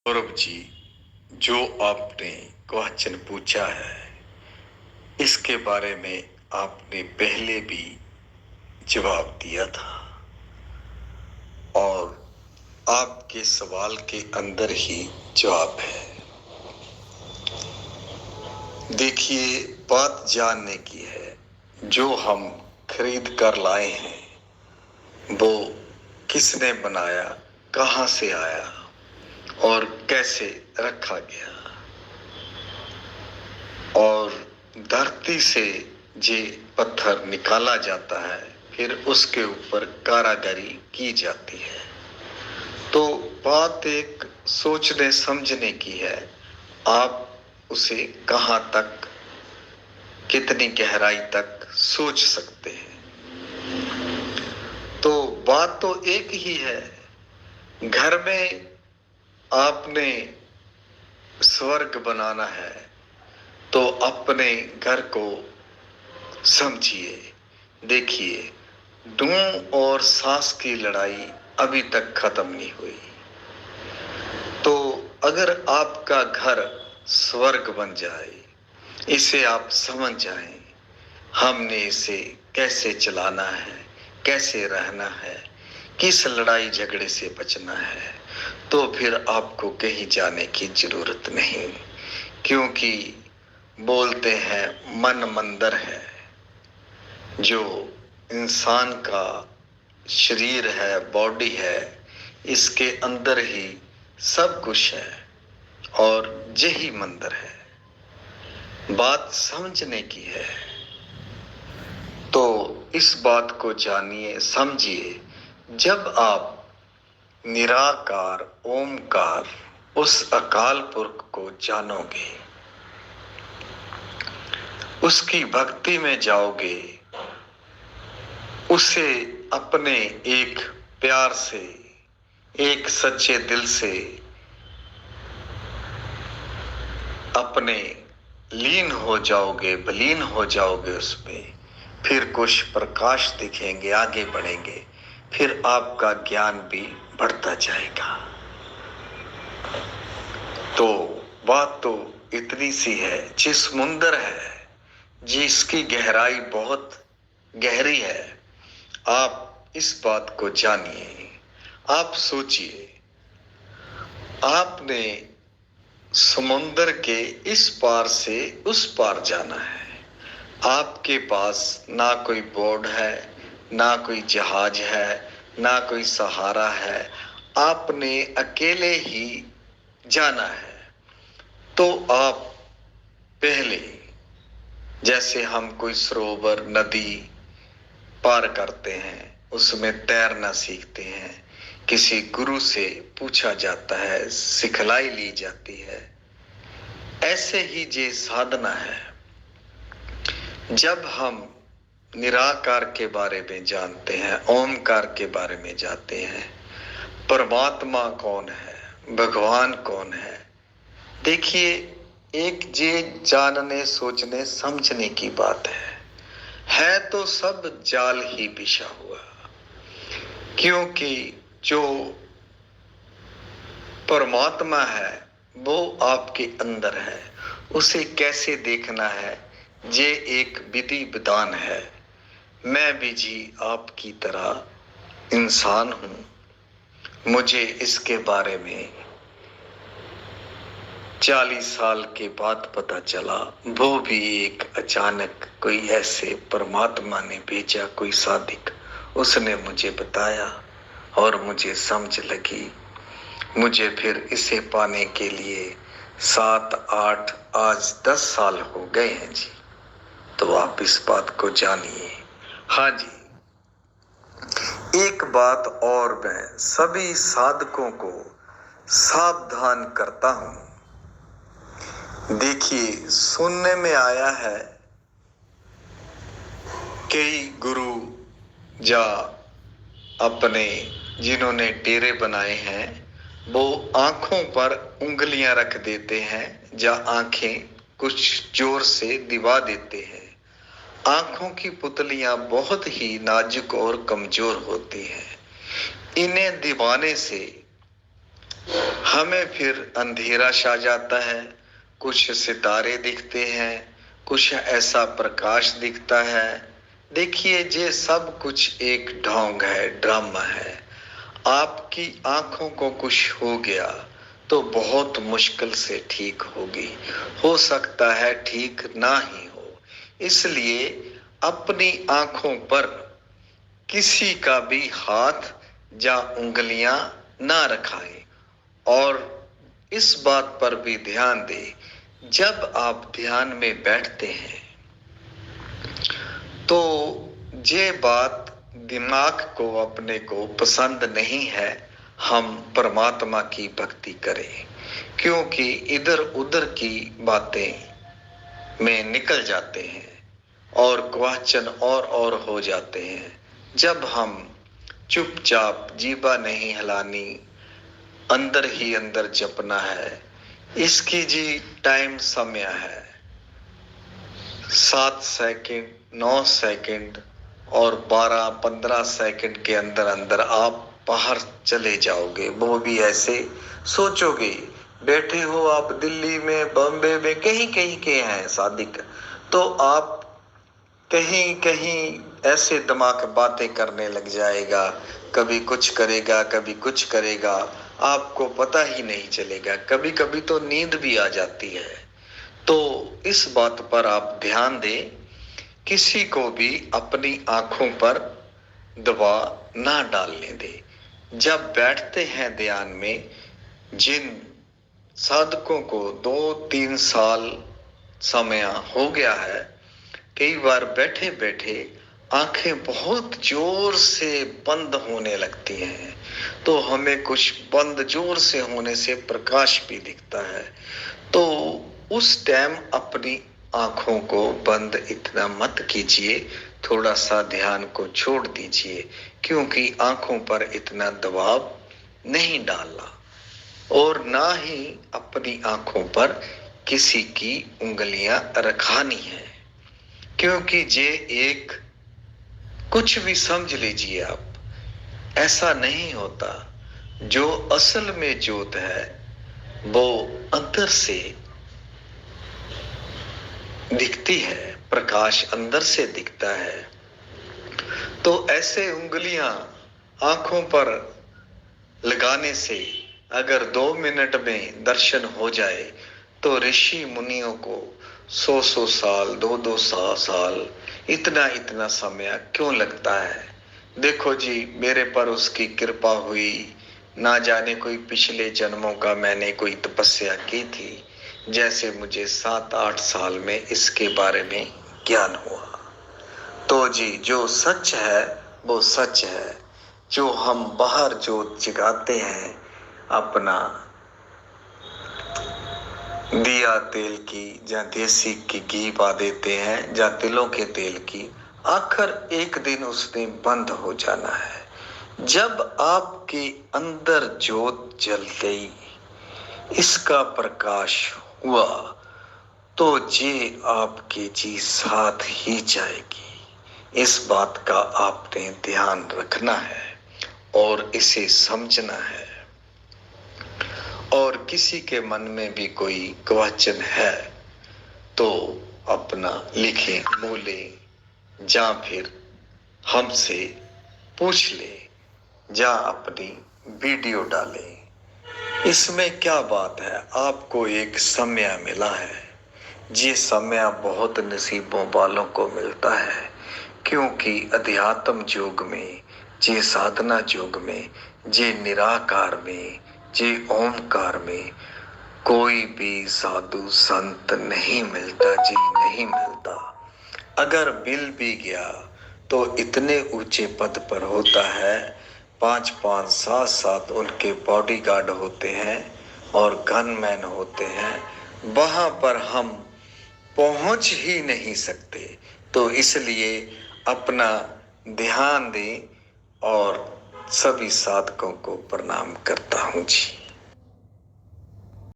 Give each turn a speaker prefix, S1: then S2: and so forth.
S1: गौरव जी, जो आपने क्वेश्चन पूछा है इसके बारे में आपने पहले भी जवाब दिया था और आपके सवाल के अंदर ही जवाब है। देखिए, बात जानने की है, जो हम खरीद कर लाए हैं वो किसने बनाया, कहाँ से आया और कैसे रखा गया, और धरती से जे पत्थर निकाला जाता है फिर उसके ऊपर कारागरी की जाती है। तो बात एक सोचने समझने की है, आप उसे कहाँ तक, कितनी गहराई तक सोच सकते हैं। तो बात तो एक ही है, घर में आपने स्वर्ग बनाना है तो अपने घर को समझिए। देखिए, दूं और सांस की लड़ाई अभी तक खत्म नहीं हुई। तो अगर आपका घर स्वर्ग बन जाए, इसे आप समझ जाएं, हमने इसे कैसे चलाना है, कैसे रहना है, किस लड़ाई झगड़े से बचना है, तो फिर आपको कहीं जाने की जरूरत नहीं। क्योंकि बोलते हैं मन मंदिर है, जो इंसान का शरीर है, बॉडी है, इसके अंदर ही सब कुछ है और यही मंदिर है। बात समझने की है। तो इस बात को जानिए, समझिए। जब आप निराकार ओमकार उस अकाल पुरख को जानोगे, उसकी भक्ति में जाओगे, उसे अपने एक प्यार से, एक सच्चे दिल से अपने लीन हो जाओगे, विलीन हो जाओगे उसमें, फिर कुछ प्रकाश दिखेंगे, आगे बढ़ेंगे, फिर आपका ज्ञान भी बढ़ता जाएगा। तो बात तो इतनी सी है, जिस समुंदर है, जिसकी गहराई बहुत गहरी है, आप इस बात को जानिए। आप सोचिए, आपने समुंदर के इस पार से उस पार जाना है। आपके पास ना कोई बोर्ड है, ना कोई जहाज है, ना कोई सहारा है, आपने अकेले ही जाना है। तो आप पहले, जैसे हम कोई सरोवर, नदी पार करते हैं, उसमें तैरना सीखते हैं, किसी गुरु से पूछा जाता है, सिखलाई ली जाती है, ऐसे ही ये साधना है। जब हम निराकार के बारे में जानते हैं, ओमकार के बारे में जानते हैं, परमात्मा कौन है, भगवान कौन है, देखिए, एक ये जानने, सोचने, समझने की बात है तो सब जाल ही बिछा हुआ। क्योंकि जो परमात्मा है वो आपके अंदर है, उसे कैसे देखना है, ये एक विधि विधान है। मैं भी जी आपकी तरह इंसान हूं। मुझे इसके बारे में 40 साल के बाद पता चला, वो भी एक अचानक कोई ऐसे परमात्मा ने भेजा, कोई साधिक, उसने मुझे बताया और मुझे समझ लगी। मुझे फिर इसे पाने के लिए 7, 8, आज 10 साल हो गए हैं जी। तो आप इस बात को जानिए। हाँ जी, एक बात और मैं सभी साधकों को सावधान करता हूं। देखिए, सुनने में आया है कई गुरु या अपने जिन्होंने डेरे बनाए हैं, वो आंखों पर उंगलियां रख देते हैं या आंखें कुछ जोर से दिवा देते हैं। आंखों की पुतलियां बहुत ही नाजुक और कमजोर होती हैं। इन्हें दीवाने से हमें फिर अंधेरा छा जाता है, कुछ सितारे दिखते हैं, कुछ ऐसा प्रकाश दिखता है। देखिए, ये सब कुछ एक ढोंग है, ड्रामा है। आपकी आंखों को कुछ हो गया तो बहुत मुश्किल से ठीक होगी, हो सकता है ठीक ना ही हो। इसलिए अपनी आंखों पर किसी का भी हाथ या उंगलियां ना रखाएं। और इस बात पर भी ध्यान दें, जब आप ध्यान में बैठते हैं तो ये बात दिमाग को अपने को पसंद नहीं है हम परमात्मा की भक्ति करें, क्योंकि इधर उधर की बातें में निकल जाते हैं और क्वेश्चन और हो जाते हैं। जब हम चुपचाप जीभा नहीं हिलानी, अंदर ही अंदर जपना है। इसकी जी टाइम समय है 7 सेकंड, 9 सेकंड और 12-15 सेकंड के अंदर अंदर आप बाहर चले जाओगे। वो भी ऐसे सोचोगे, बैठे हो आप दिल्ली में, बॉम्बे में, कहीं कहीं के हैं शादी का, तो आप कहीं कहीं ऐसे दिमाग बातें करने लग जाएगा, कभी कुछ करेगा, कभी कुछ करेगा, आपको पता ही नहीं चलेगा। कभी कभी तो नींद भी आ जाती है। तो इस बात पर आप ध्यान दें, किसी को भी अपनी आंखों पर दबाव ना डालने दें। जब बैठते हैं ध्यान में, जिन साधकों को 2-3 साल समय हो गया है, कई बार बैठे बैठे आंखें बहुत जोर से बंद होने लगती हैं, तो हमें कुछ बंद जोर से होने से प्रकाश भी दिखता है। तो उस टाइम अपनी आंखों को बंद इतना मत कीजिए, थोड़ा सा ध्यान को छोड़ दीजिए, क्योंकि आंखों पर इतना दबाव नहीं डालना और ना ही अपनी आंखों पर किसी की उंगलियां रखानी है। क्योंकि ये एक, कुछ भी समझ लीजिए आप, ऐसा नहीं होता। जो असल में ज्योत है वो अंदर से दिखती है, प्रकाश अंदर से दिखता है। तो ऐसे उंगलियां आंखों पर लगाने से अगर 2 मिनट में दर्शन हो जाए तो ऋषि मुनियों को 100 साल, 200 साल, इतना समय क्यों लगता है। देखो जी, मेरे पर उसकी कृपा हुई, ना जाने कोई पिछले जन्मों का मैंने कोई तपस्या की थी, जैसे मुझे 7-8 साल में इसके बारे में ज्ञान हुआ। तो जी, जो सच है वो सच है। जो हम बाहर जो जगाते हैं, अपना दिया तेल की या देसी की घी पा देते हैं या तिलों के तेल की, आखिर एक दिन उसने बंद हो जाना है। जब आपके अंदर ज्योत जल गई, इसका प्रकाश हुआ, तो ये आपके जी साथ ही जाएगी। इस बात का आपने ध्यान रखना है और इसे समझना है। और किसी के मन में भी कोई क्वेश्चन है तो अपना लिखें, बोले, या फिर हमसे पूछ ले, या अपनी वीडियो डालें। इसमें क्या बात है, आपको एक समय मिला है। ये समय बहुत नसीबों वालों को मिलता है, क्योंकि अध्यात्म योग में, जे साधना योग में, जे निराकार में, जे ओमकार में कोई भी साधु संत नहीं मिलता जी, नहीं मिलता। अगर मिल भी गया तो इतने ऊंचे पद पर होता है, 5-5, 7-7 उनके बॉडीगार्ड होते हैं और गनमैन होते हैं, वहां पर हम पहुंच ही नहीं सकते। तो इसलिए अपना ध्यान दें और सभी साधकों को प्रणाम करता हूं जी।